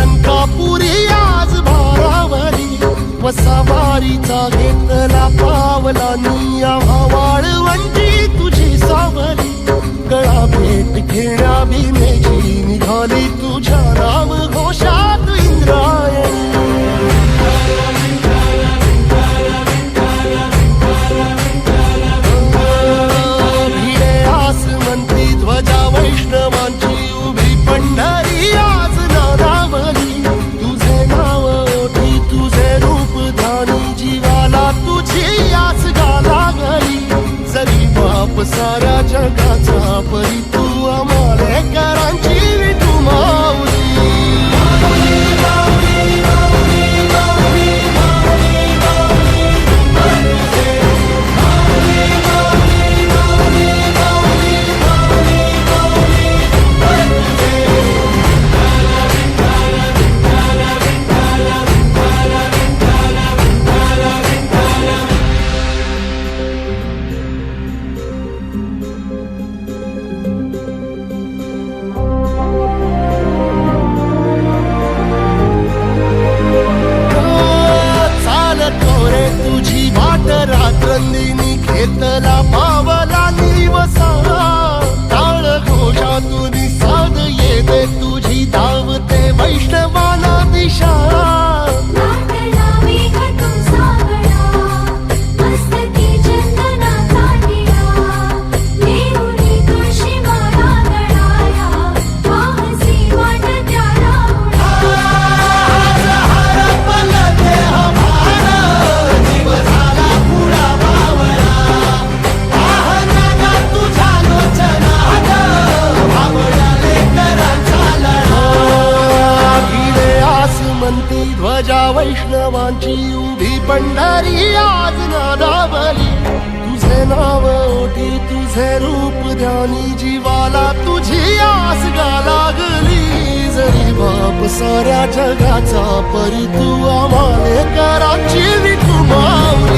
अलंकापुरी आज भारावरी वसावारीचा घेतला पावला निया वाळवंटी तुझी सावली गळा भेट घेण्या भीमेची निघाली तुझ्या नाम घोषात इंद्रायणी भिडे आसमंती ध्वजा वैष्णवांची उभी पंढरी आज नादावली तुझे नाव ओठी तुझे रूप धानी जीवाला तुझी आस लागली जरी बाप साऱ्या जगाचा परी तू आमालेकरांची विठू माऊली रात्रंदिनी घेतला पावला दिवसा टाळ घोषातून साध येते तुझी धावते वैष्णवाला दिशा ध्वजा वैष्णवांची उभी पंढरी आज नादावली तुझे नाव ओठी तुझे रूप ध्यानी जीवाला तुझी आस लागली जरी बाप साऱ्या जगाचा परी तू आमालेकरांची विठू माऊली